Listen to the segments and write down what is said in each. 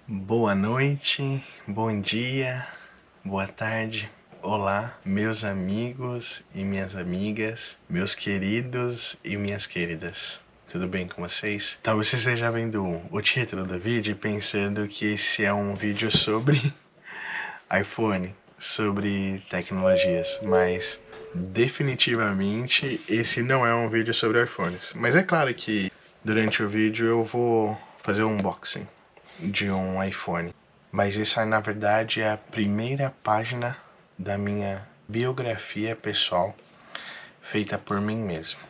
Boa noite, bom dia, boa tarde, olá, meus amigos e minhas amigas, meus queridos e minhas queridas. Tudo bem com vocês? Talvez você esteja vendo o título do vídeo e pensando que esse é um vídeo sobre iPhone, sobre tecnologias, mas definitivamente esse não é um vídeo sobre iPhones. Mas é claro que durante o vídeo eu vou fazer um unboxing de um iPhone. Mas essa, na verdade, é a primeira página da minha biografia pessoal feita por mim mesmo.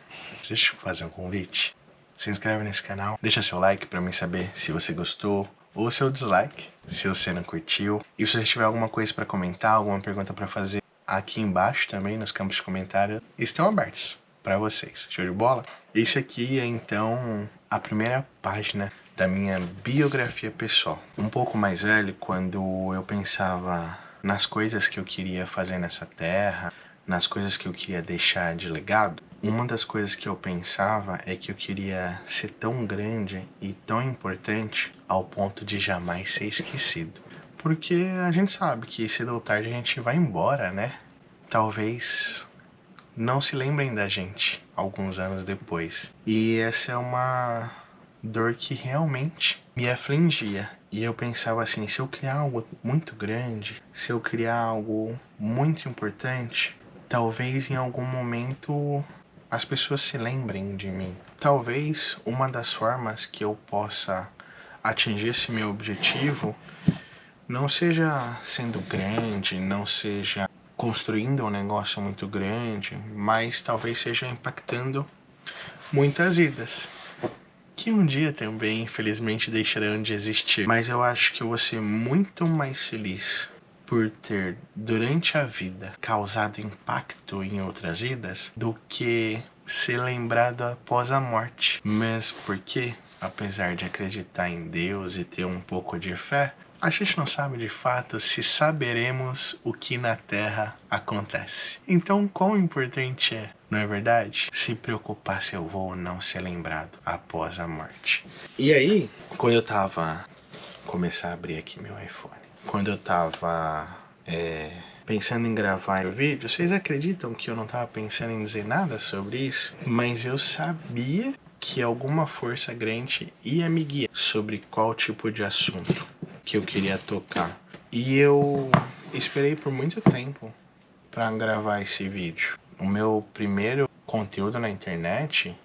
Deixa eu fazer um convite. Se inscreve nesse canal, deixa seu like para mim saber se você gostou ou seu dislike, se você não curtiu. E se você tiver alguma coisa para comentar, alguma pergunta para fazer, aqui embaixo também nos campos de comentário estão abertos para vocês. Show de bola? Esse aqui é então a primeira página da minha biografia pessoal. Um pouco mais velho, quando eu pensava nas coisas que eu queria fazer nessa terra, nas coisas que eu queria deixar de legado, uma das coisas que eu pensava é que eu queria ser tão grande e tão importante ao ponto de jamais ser esquecido. Porque a gente sabe que cedo ou tarde a gente vai embora, né? Talvez não se lembrem da gente alguns anos depois. E essa é uma dor que realmente me afligia. E eu pensava assim, se eu criar algo muito grande, se eu criar algo muito importante, talvez em algum momento as pessoas se lembrem de mim. Talvez uma das formas que eu possa atingir esse meu objetivo não seja sendo grande, não seja construindo um negócio muito grande, mas talvez seja impactando muitas vidas, que um dia também, infelizmente, deixarão de existir. Mas eu acho que eu vou ser muito mais feliz por ter, durante a vida, causado impacto em outras vidas, do que ser lembrado após a morte. Mas porque, apesar de acreditar em Deus e ter um pouco de fé, a gente não sabe de fato se saberemos o que na Terra acontece. Então, quão importante é, não é verdade? Se preocupar se eu vou ou não ser lembrado após a morte. E aí, quando eu tava... começar a abrir aqui meu iPhone. Quando eu tava pensando em gravar o vídeo, vocês acreditam que eu não tava pensando em dizer nada sobre isso? Mas eu sabia que alguma força grande ia me guiar sobre qual tipo de assunto que eu queria tocar. E eu esperei por muito tempo para gravar esse vídeo. O meu primeiro conteúdo na internet,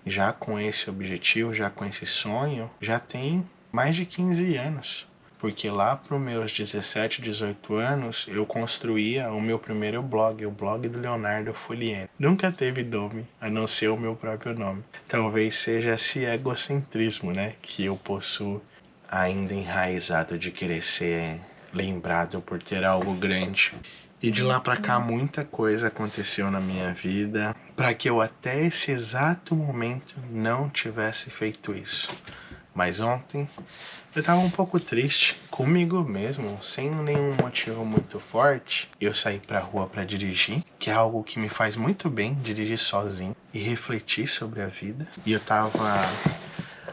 já com esse objetivo, já com esse sonho, já tem mais de 15 anos. Porque lá para os meus 17, 18 anos, eu construía o meu primeiro blog, o blog do Leonardo Fuliene. Nunca teve nome, a não ser o meu próprio nome. Talvez seja esse egocentrismo, né, que eu possuo ainda enraizado de querer ser lembrado por ter algo grande. E de lá pra cá muita coisa aconteceu na minha vida para que eu até esse exato momento não tivesse feito isso. Mas ontem eu tava um pouco triste comigo mesmo, sem nenhum motivo muito forte. Eu saí pra rua pra dirigir, que é algo que me faz muito bem, dirigir sozinho e refletir sobre a vida. E eu tava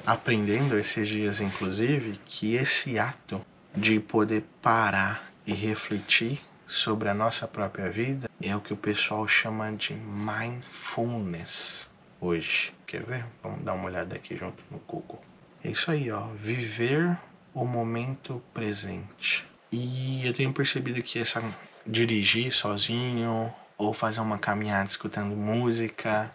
aprendendo esses dias, inclusive, que esse ato de poder parar e refletir sobre a nossa própria vida é o que o pessoal chama de mindfulness hoje. Quer ver? Vamos dar uma olhada aqui junto no Google. É isso aí, ó. Viver o momento presente. E eu tenho percebido que essa dirigir sozinho ou fazer uma caminhada escutando música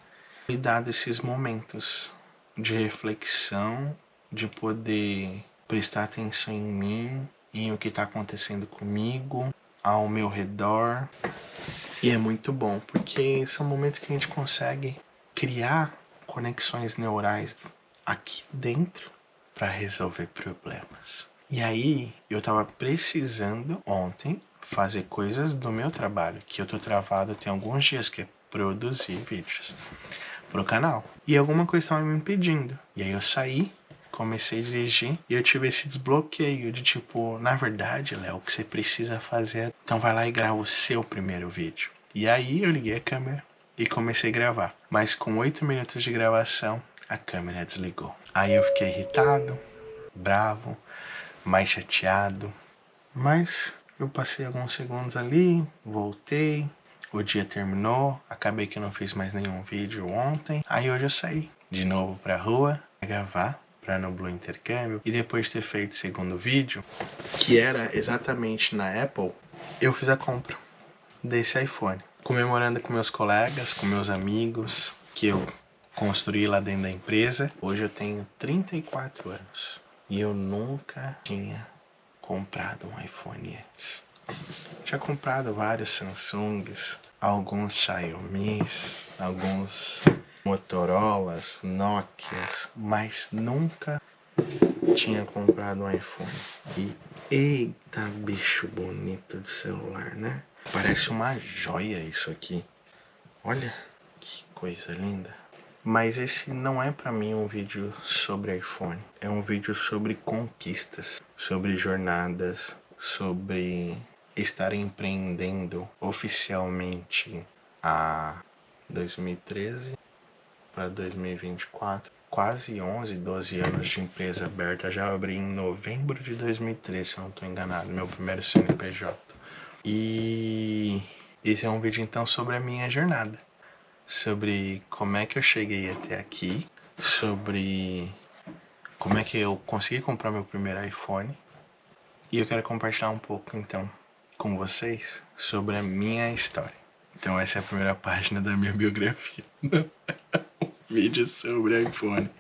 me dá desses momentos de reflexão, de poder prestar atenção em mim, em o que está acontecendo comigo, ao meu redor. E é muito bom, porque são momentos que a gente consegue criar conexões neurais aqui dentro para resolver problemas. E aí, eu tava precisando ontem fazer coisas do meu trabalho, que eu tô travado tem alguns dias, que é produzir vídeos pro canal. E alguma coisa estava me impedindo. E aí eu saí, comecei a dirigir e eu tive esse desbloqueio de tipo, na verdade, Léo, o que você precisa fazer, então vai lá e grava o seu primeiro vídeo. E aí eu liguei a câmera e comecei a gravar. Mas com 8 minutos de gravação, a câmera desligou. Aí eu fiquei irritado, bravo, mais chateado. Mas eu passei alguns segundos ali, voltei, o dia terminou, acabei que eu não fiz mais nenhum vídeo ontem. Aí hoje eu saí de novo pra rua gravar pra no Blue Intercâmbio. E depois de ter feito o segundo vídeo, que era exatamente na Apple, eu fiz a compra desse iPhone, comemorando com meus colegas, com meus amigos, que eu construí lá dentro da empresa. Hoje eu tenho 34 anos e eu nunca tinha comprado um iPhone antes. Tinha comprado vários Samsungs, alguns Xiaomis, alguns Motorolas, Nokias, mas nunca tinha comprado um iPhone. E eita, bicho bonito de celular, né? Parece uma joia isso aqui. Olha que coisa linda. Mas esse não é pra mim um vídeo sobre iPhone. É um vídeo sobre conquistas, sobre jornadas, sobre estar empreendendo oficialmente há 2013 para 2024. Quase 11, 12 anos de empresa aberta. Já abri em novembro de 2013, se eu não estou enganado, meu primeiro CNPJ. E esse é um vídeo então sobre a minha jornada. Sobre como é que eu cheguei até aqui. Sobre como é que eu consegui comprar meu primeiro iPhone. E eu quero compartilhar um pouco então com vocês sobre a minha história. Então essa é a primeira página da minha biografia. Vídeo sobre iPhone.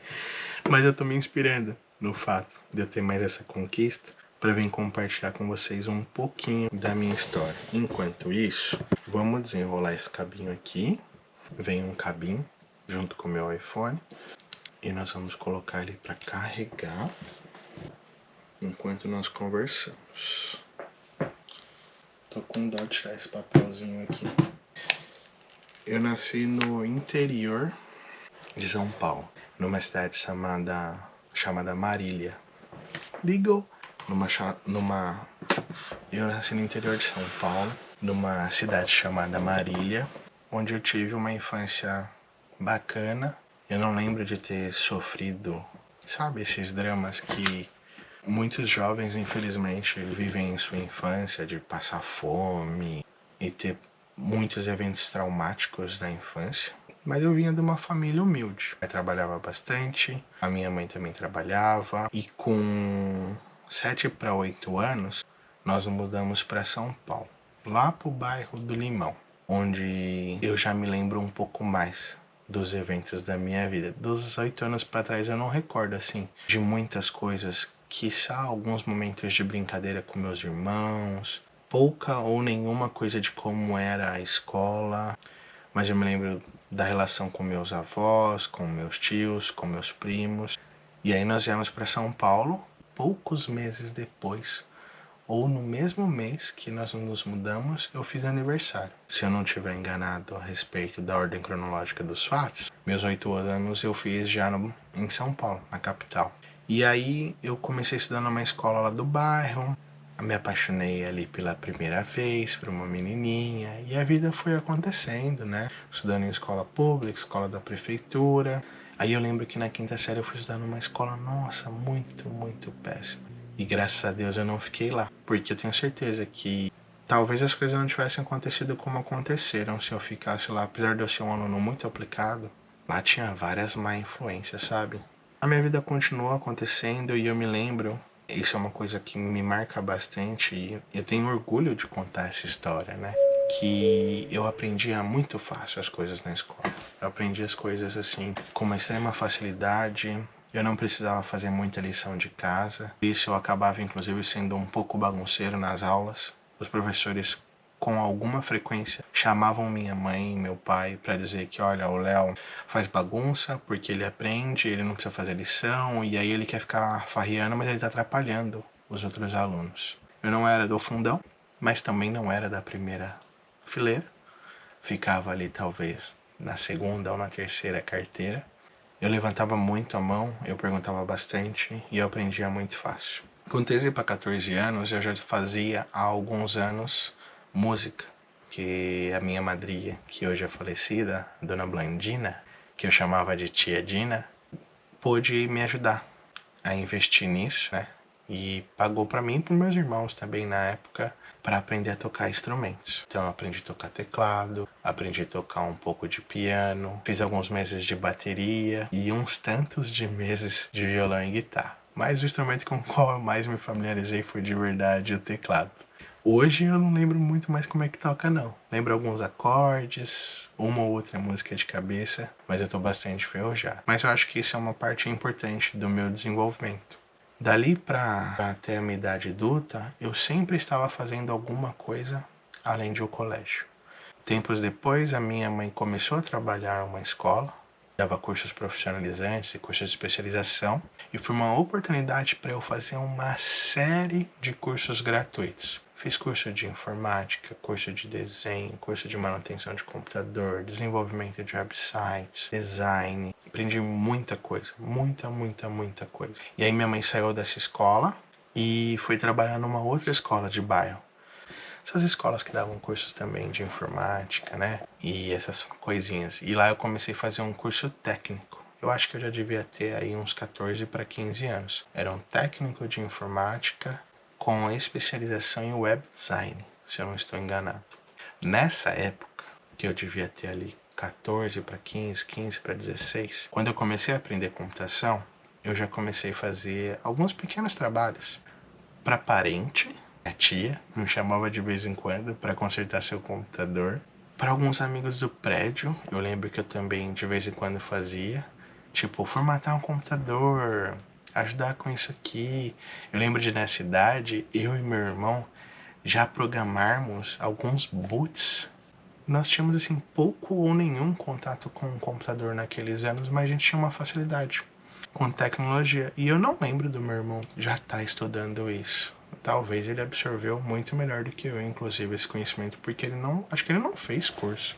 Mas eu tô me inspirando no fato de eu ter mais essa conquista para vir compartilhar com vocês um pouquinho da minha história. Enquanto isso, vamos desenrolar esse cabinho aqui. Vem um cabinho junto com o meu iPhone e nós vamos colocar ele para carregar enquanto nós conversamos. Tô com dó de tirar esse papelzinho aqui. Eu nasci no interior de São Paulo, numa cidade chamada Marília. Eu nasci no interior de São Paulo, numa cidade chamada Marília, onde eu tive uma infância bacana. Eu não lembro de ter sofrido, sabe, esses dramas que muitos jovens, infelizmente, vivem em sua infância, de passar fome e ter muitos eventos traumáticos da infância. Mas eu vinha de uma família humilde. Eu trabalhava bastante, a minha mãe também trabalhava. E com 7 para 8 anos, nós nos mudamos para São Paulo. Lá pro bairro do Limão, onde eu já me lembro um pouco mais dos eventos da minha vida. Dos 8 anos para trás eu não recordo, assim, de muitas coisas. Quiçá alguns momentos de brincadeira com meus irmãos. Pouca ou nenhuma coisa de como era a escola. Mas eu me lembro da relação com meus avós, com meus tios, com meus primos. E aí nós viemos para São Paulo poucos meses depois, ou no mesmo mês que nós nos mudamos, eu fiz aniversário. Se eu não estiver enganado a respeito da ordem cronológica dos fatos, meus 8 anos eu fiz já em São Paulo, na capital. E aí eu comecei a estudar numa escola lá do bairro. Me apaixonei ali pela primeira vez por uma menininha e a vida foi acontecendo, né? Estudando em escola pública, escola da prefeitura. Aí eu lembro que na quinta série eu fui estudar numa escola, nossa, muito, muito péssima. E graças a Deus eu não fiquei lá, porque eu tenho certeza que talvez as coisas não tivessem acontecido como aconteceram se eu ficasse lá. Apesar de eu ser um aluno muito aplicado, lá tinha várias má influências, sabe? A minha vida continuou acontecendo e eu me lembro, isso é uma coisa que me marca bastante e eu tenho orgulho de contar essa história, né? Que eu aprendia muito fácil as coisas na escola. Eu aprendi as coisas assim com uma extrema facilidade. Eu não precisava fazer muita lição de casa. Por isso eu acabava inclusive sendo um pouco bagunceiro nas aulas. Os professores com alguma frequência chamavam minha mãe e meu pai para dizer que, olha, o Léo faz bagunça porque ele aprende, ele não precisa fazer lição e aí ele quer ficar farriando, mas ele está atrapalhando os outros alunos. Eu não era do fundão, mas também não era da primeira fileira. Ficava ali talvez na segunda ou na terceira carteira. Eu levantava muito a mão, eu perguntava bastante e eu aprendia muito fácil. Com 13 para 14 anos eu já fazia há alguns anos música, que a minha madrinha, que hoje é falecida, a dona Blandina, que eu chamava de tia Dina, pôde me ajudar a investir nisso, né? E pagou para mim e para meus irmãos também na época para aprender a tocar instrumentos. Então eu aprendi a tocar teclado, aprendi a tocar um pouco de piano, fiz alguns meses de bateria e uns tantos de meses de violão e guitarra. Mas o instrumento com o qual eu mais me familiarizei foi de verdade o teclado. Hoje eu não lembro muito mais como é que toca não. Lembro alguns acordes, uma ou outra música de cabeça, mas eu tô bastante enferrujado. Mas eu acho que isso é uma parte importante do meu desenvolvimento. Dali para até a minha idade adulta, eu sempre estava fazendo alguma coisa além de o colégio. Tempos depois, a minha mãe começou a trabalhar em uma escola, dava cursos profissionalizantes e cursos de especialização, e foi uma oportunidade para eu fazer uma série de cursos gratuitos. Fiz curso de informática, curso de desenho, curso de manutenção de computador, desenvolvimento de websites, design. Aprendi muita coisa, muita coisa. E aí minha mãe saiu dessa escola e foi trabalhar numa outra escola de bairro. Essas escolas que davam cursos também de informática, né? E essas coisinhas. E lá eu comecei a fazer um curso técnico. Eu acho que eu já devia ter aí uns 14 para 15 anos. Era um técnico de informática com especialização em web design, se eu não estou enganado. Nessa época, que eu devia ter ali 14 para 15, 15 para 16, quando eu comecei a aprender computação, eu já comecei a fazer alguns pequenos trabalhos para parente. A tia me chamava de vez em quando para consertar seu computador. Para alguns amigos do prédio, eu lembro que eu também de vez em quando fazia, tipo, formatar um computador, ajudar com isso aqui. Eu lembro de nessa idade, eu e meu irmão já programarmos alguns boots. Nós tínhamos assim pouco ou nenhum contato com o computador naqueles anos, mas a gente tinha uma facilidade com tecnologia. E eu não lembro do meu irmão já estar estudando isso. Talvez ele absorveu muito melhor do que eu, inclusive, esse conhecimento, porque ele não, acho que ele não fez curso.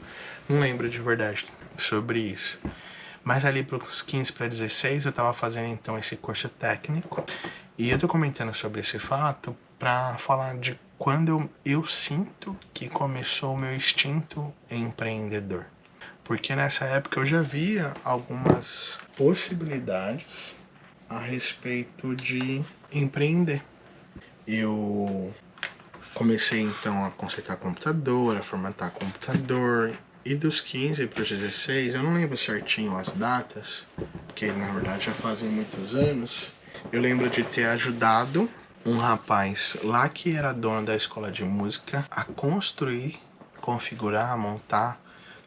Não lembro de verdade sobre isso. Mas ali para os 15 para 16 eu estava fazendo então esse curso técnico. E eu tô comentando sobre esse fato para falar de quando eu sinto que começou o meu instinto empreendedor. Porque nessa época eu já via algumas possibilidades a respeito de empreender. Eu comecei então a consertar computador, a formatar computador. E dos 15 para os 16, eu não lembro certinho as datas, porque na verdade já fazem muitos anos. Eu lembro de ter ajudado um rapaz lá que era dono da escola de música a construir, configurar, montar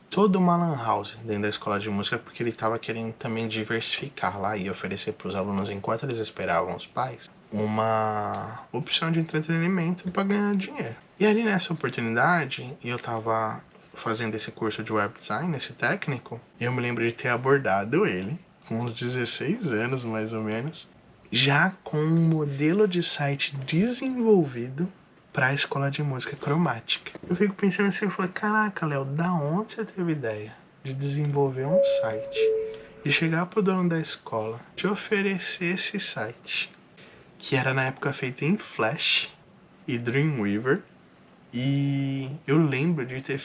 toda uma lan house dentro da escola de música, porque ele estava querendo também diversificar lá e oferecer para os alunos, enquanto eles esperavam os pais, uma opção de entretenimento para ganhar dinheiro. E ali nessa oportunidade, eu estava fazendo esse curso de web design, esse técnico, e eu me lembro de ter abordado ele, com uns 16 anos mais ou menos, já com um modelo de site desenvolvido para a escola de música cromática. Eu fico pensando assim, eu falo, caraca, Léo, da onde você teve ideia de desenvolver um site, de chegar pro dono da escola, de oferecer esse site, que era na época feito em Flash e Dreamweaver, e eu lembro de ter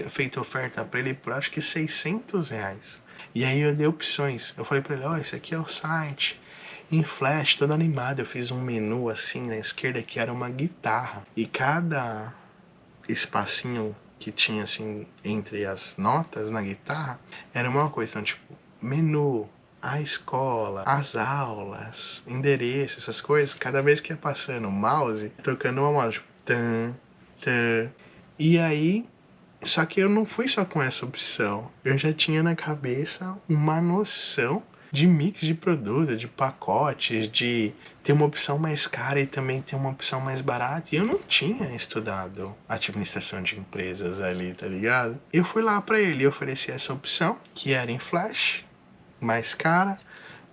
feito oferta para ele por acho que R$600. E aí eu dei opções. Eu falei para ele, ó, esse aqui é o site. Em Flash, todo animado, eu fiz um menu assim na esquerda que era uma guitarra. E cada espacinho que tinha assim entre as notas na guitarra era uma coisa. Então, tipo, menu, a escola, as aulas, endereço, essas coisas. Cada vez que ia passando o mouse, tocando uma mouse, tipo, tan, tan. E aí, só que eu não fui só com essa opção. Eu já tinha na cabeça uma noção de mix de produto, de pacotes, de ter uma opção mais cara e também ter uma opção mais barata. E eu não tinha estudado administração de empresas ali, tá ligado? Eu fui lá para ele e ofereci essa opção, que era em Flash, mais cara.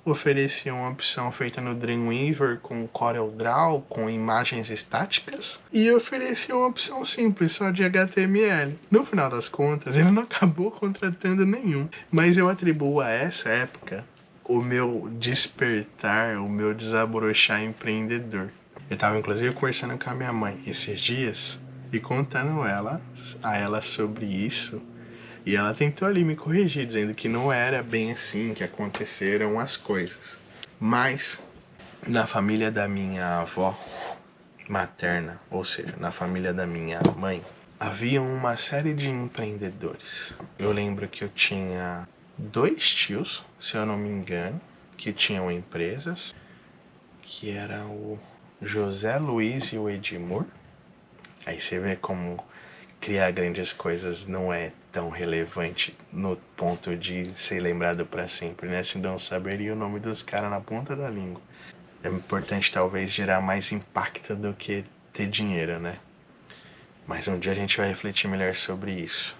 Oferecia uma opção feita no Dreamweaver com CorelDRAW, com imagens estáticas, e oferecia uma opção simples, só de HTML. No final das contas, ele não acabou contratando nenhum, mas eu atribuo a essa época o meu despertar, o meu desabrochar empreendedor. Eu tava inclusive conversando com a minha mãe esses dias e contando a ela sobre isso. E ela tentou ali me corrigir, dizendo que não era bem assim que aconteceram as coisas. Mas Na família da minha avó materna, ou seja, na família da minha mãe, havia uma série de empreendedores. Eu lembro que eu tinha 2 tios, se eu não me engano, que tinham empresas, que era o José Luiz e o Edmur. Aí você vê como criar grandes coisas não é tão relevante no ponto de ser lembrado para sempre, né? Se não saberia o nome dos caras na ponta da língua. É importante talvez gerar mais impacto do que ter dinheiro, né? Mas um dia a gente vai refletir melhor sobre isso.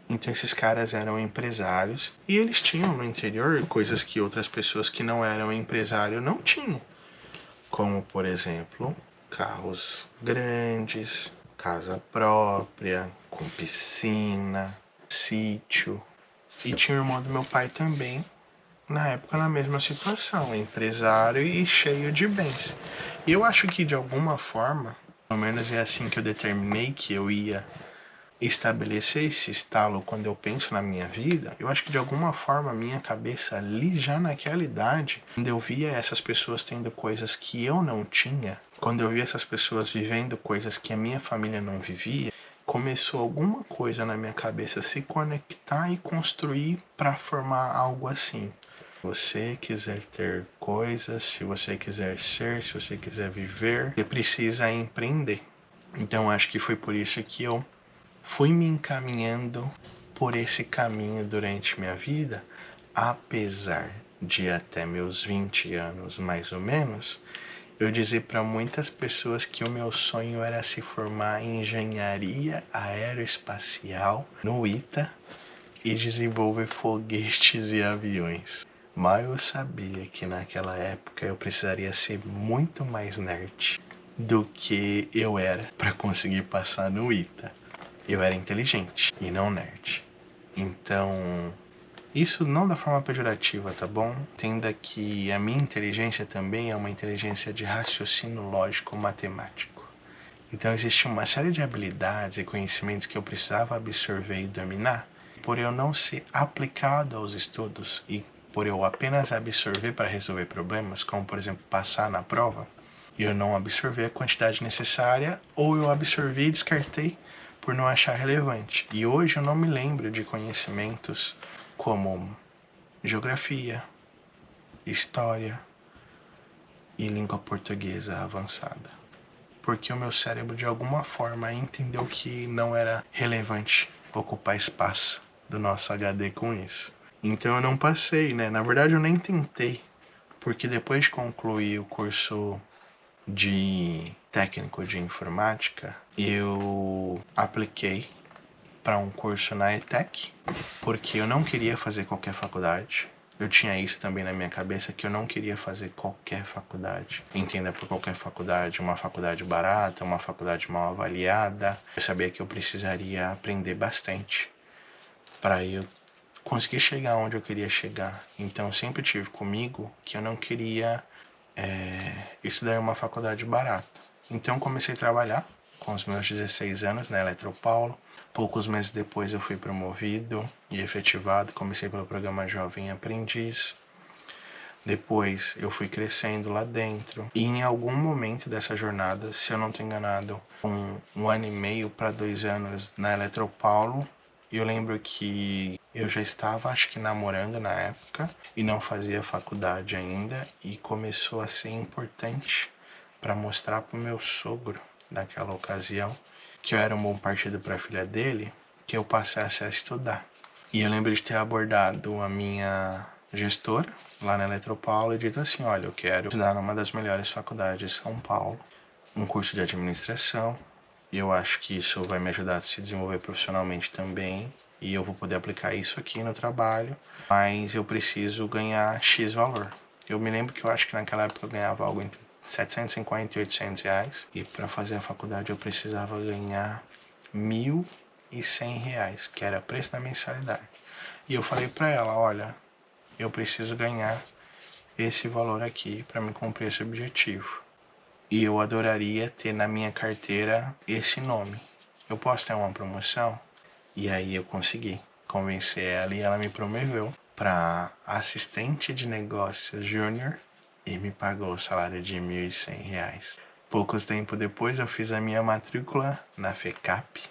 Então esses caras eram empresários e eles tinham no interior coisas que outras pessoas que não eram empresário não tinham. Como, por exemplo, carros grandes, casa própria, com piscina, sítio. E tinha o irmão do meu pai também, na época na mesma situação, empresário e cheio de bens. E eu acho que de alguma forma, pelo menos é assim que eu determinei que eu ia estabelecer esse estalo quando eu penso na minha vida, eu acho que de alguma forma a minha cabeça ali já naquela idade, quando eu via essas pessoas tendo coisas que eu não tinha, quando eu via essas pessoas vivendo coisas que a minha família não vivia, começou alguma coisa na minha cabeça se conectar e construir para formar algo assim. Se você quiser ter coisas, se você quiser ser, se você quiser viver, você precisa empreender. Então acho que foi por isso que eu fui me encaminhando por esse caminho durante minha vida, apesar de até meus 20 anos mais ou menos, eu dizer para muitas pessoas que o meu sonho era se formar em engenharia aeroespacial no ITA e desenvolver foguetes e aviões. Mas eu sabia que naquela época eu precisaria ser muito mais nerd do que eu era para conseguir passar no ITA. Eu era inteligente e não nerd. Então, isso não da forma pejorativa, tá bom? Entenda que a minha inteligência também é uma inteligência de raciocínio lógico matemático. Então, existia uma série de habilidades e conhecimentos que eu precisava absorver e dominar, por eu não ser aplicado aos estudos e por eu apenas absorver para resolver problemas, como por exemplo passar na prova, e eu não absorver a quantidade necessária, ou eu absorvi e descartei por não achar relevante. E hoje eu não me lembro de conhecimentos como geografia, história e língua portuguesa avançada. Porque o meu cérebro de alguma forma entendeu que não era relevante ocupar espaço do nosso HD com isso. Então eu não passei, né? Na verdade eu nem tentei, porque depois de concluir o curso de técnico de informática, eu apliquei para um curso na ETEC, porque eu não queria fazer qualquer faculdade. Eu tinha isso também na minha cabeça, que eu não queria fazer qualquer faculdade. Entenda por qualquer faculdade, uma faculdade barata, uma faculdade mal avaliada. Eu sabia que eu precisaria aprender bastante para eu conseguir chegar onde eu queria chegar. Então eu sempre tive comigo que eu não queria estudar em uma faculdade barata. Então comecei a trabalhar com os meus 16 anos na Eletropaulo. Poucos meses depois eu fui promovido e efetivado. Comecei pelo programa Jovem Aprendiz. Depois eu fui crescendo lá dentro. E em algum momento dessa jornada, se eu não estou enganado, um ano e meio para 2 anos na Eletropaulo, eu lembro que eu já estava, acho que namorando na época e não fazia faculdade ainda, e começou a ser importante para mostrar para o meu sogro naquela ocasião que eu era um bom partido para a filha dele, que eu passasse a estudar. E eu lembro de ter abordado a minha gestora lá na Eletropaulo e dito assim: olha, eu quero estudar numa das melhores faculdades de São Paulo, um curso de administração, e eu acho que isso vai me ajudar a se desenvolver profissionalmente também, e eu vou poder aplicar isso aqui no trabalho, mas eu preciso ganhar X valor. Eu me lembro que eu acho que naquela época eu ganhava algo entre 750 e 800 reais, e para fazer a faculdade eu precisava ganhar R$ 1.100, que era o preço da mensalidade. E eu falei para ela: olha, eu preciso ganhar esse valor aqui para me cumprir esse objetivo. E eu adoraria ter na minha carteira esse nome. Eu posso ter uma promoção? E aí eu consegui convencer ela e ela me promoveu para assistente de negócios júnior e me pagou o salário de R$ 1.100. Poucos tempo depois eu fiz a minha matrícula na FECAP,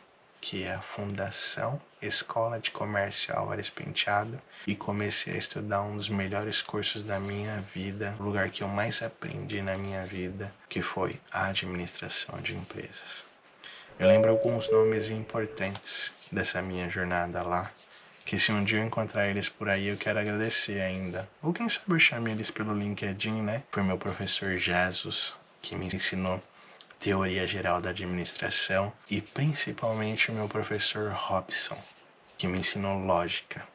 que é a Fundação Escola de Comércio Álvares Penteado, e comecei a estudar um dos melhores cursos da minha vida, o lugar que eu mais aprendi na minha vida, que foi a administração de empresas. Eu lembro alguns nomes importantes dessa minha jornada lá, que se um dia eu encontrar eles por aí eu quero agradecer ainda. Ou quem sabe eu chame eles pelo LinkedIn, né? Foi meu professor Jesus, que me ensinou teoria geral da administração, e principalmente o meu professor Robson, que me ensinou lógica.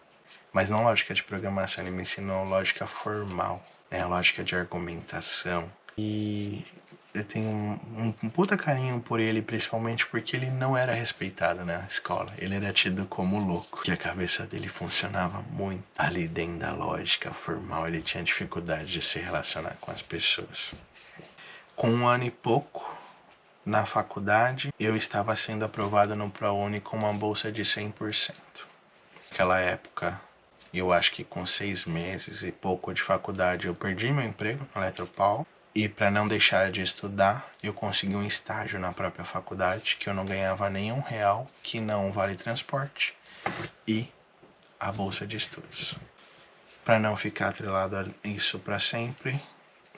Mas não lógica de programação, ele me ensinou lógica formal, né? Lógica de argumentação. E eu tenho um puta carinho por ele, principalmente porque ele não era respeitado na escola. Ele era tido como louco, que a cabeça dele funcionava muito ali dentro da lógica formal. Ele tinha dificuldade de se relacionar com as pessoas. Com 1 ano e pouco na faculdade, eu estava sendo aprovado no ProUni com uma bolsa de 100%. Naquela época, eu acho que com 6 meses e pouco de faculdade, eu perdi meu emprego no Eletropaulo. E para não deixar de estudar, eu consegui um estágio na própria faculdade, que eu não ganhava nenhum real, que não vale transporte, e a bolsa de estudos. Para não ficar atrelado a isso para sempre,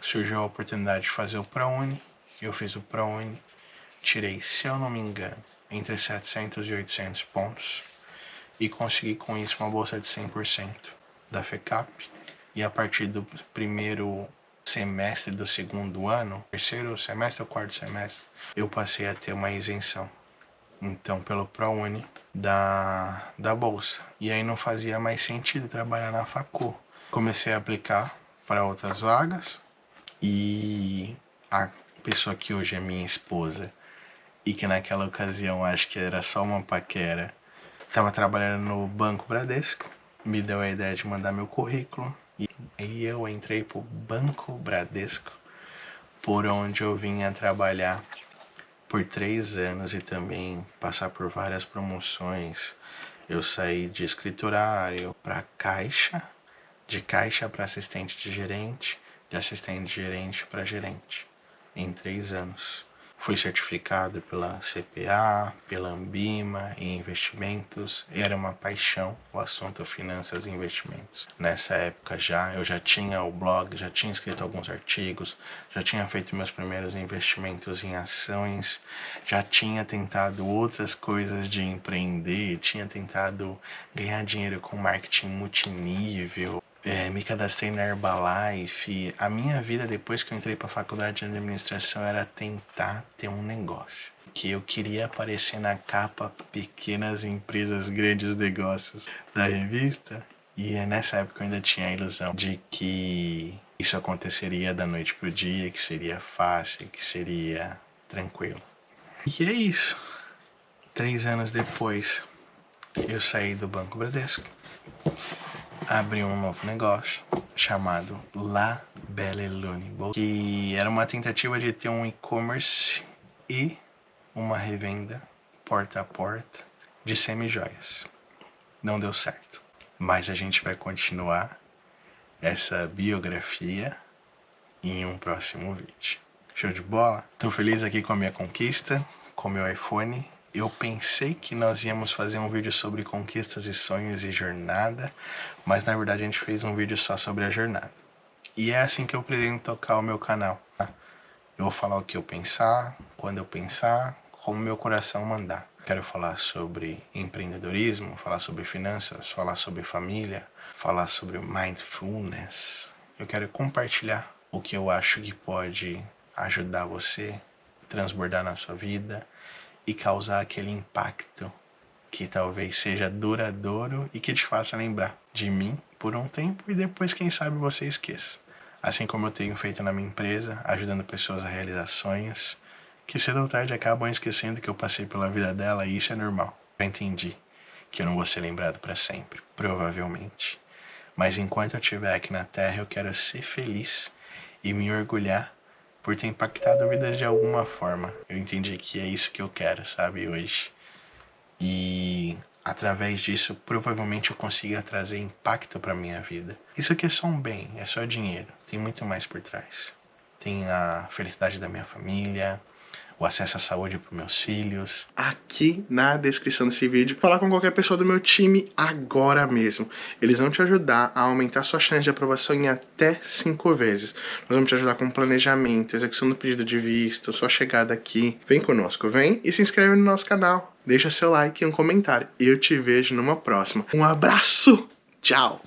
surgiu a oportunidade de fazer o ProUni. Eu fiz o ProUni, tirei, se eu não me engano, entre 700 e 800 pontos, e consegui com isso uma bolsa de 100% da FECAP. E a partir do primeiro semestre do segundo ano, terceiro semestre ou quarto semestre, eu passei a ter uma isenção, então pelo ProUni, da bolsa. E aí não fazia mais sentido trabalhar na facu. Comecei a aplicar para outras vagas, e a pessoa que hoje é minha esposa, e que naquela ocasião acho que era só uma paquera, estava trabalhando no Banco Bradesco, me deu a ideia de mandar meu currículo, e eu entrei pro Banco Bradesco, por onde eu vinha trabalhar por 3 anos e também passar por várias promoções. Eu saí de escriturário para caixa, de caixa para assistente de gerente, de assistente de gerente para gerente, em 3 anos. Fui certificado pela CPA, pela Ambima em investimentos. Era uma paixão o assunto finanças e investimentos. Nessa época eu já tinha o blog, já tinha escrito alguns artigos, já tinha feito meus primeiros investimentos em ações, já tinha tentado outras coisas de empreender, tinha tentado ganhar dinheiro com marketing multinível. Me cadastrei na Herbalife. A minha vida depois que eu entrei para a faculdade de administração era tentar ter um negócio, que eu queria aparecer na capa Pequenas Empresas, Grandes Negócios da revista. E nessa época eu ainda tinha a ilusão de que isso aconteceria da noite pro dia, que seria fácil, que seria tranquilo. E é isso. 3 anos depois, eu saí do Banco Bradesco, abri um novo negócio chamado La Belle Lune, que era uma tentativa de ter um e-commerce e uma revenda porta a porta de semi-joias. Não deu certo, mas a gente vai continuar essa biografia em um próximo vídeo. Show de bola? Tô feliz aqui com a minha conquista, com o meu iPhone. Eu pensei que nós íamos fazer um vídeo sobre conquistas e sonhos e jornada, mas na verdade a gente fez um vídeo só sobre a jornada. E é assim que eu pretendo tocar o meu canal, tá? Eu vou falar o que eu pensar, quando eu pensar, como meu coração mandar. Quero falar sobre empreendedorismo, falar sobre finanças, falar sobre família, falar sobre mindfulness. Eu quero compartilhar o que eu acho que pode ajudar você, transbordar na sua vida e causar aquele impacto que talvez seja duradouro e que te faça lembrar de mim por um tempo e depois, quem sabe, você esqueça. Assim como eu tenho feito na minha empresa, ajudando pessoas a realizar sonhos, que cedo ou tarde acabam esquecendo que eu passei pela vida dela, e isso é normal. Eu entendi que eu não vou ser lembrado para sempre, provavelmente. Mas enquanto eu estiver aqui na Terra, eu quero ser feliz e me orgulhar por ter impactado vidas de alguma forma. Eu entendi que é isso que eu quero, sabe, hoje. E através disso, provavelmente eu consiga trazer impacto para minha vida. Isso aqui é só um bem, é só dinheiro. Tem muito mais por trás. Tem a felicidade da minha família, o acesso à saúde para meus filhos. Aqui na descrição desse vídeo, falar com qualquer pessoa do meu time agora mesmo. Eles vão te ajudar a aumentar sua chance de aprovação em até 5 vezes. Nós vamos te ajudar com planejamento, execução do pedido de visto, sua chegada aqui. Vem conosco, vem e se inscreve no nosso canal. Deixa seu like e um comentário. Eu te vejo numa próxima. Um abraço! Tchau!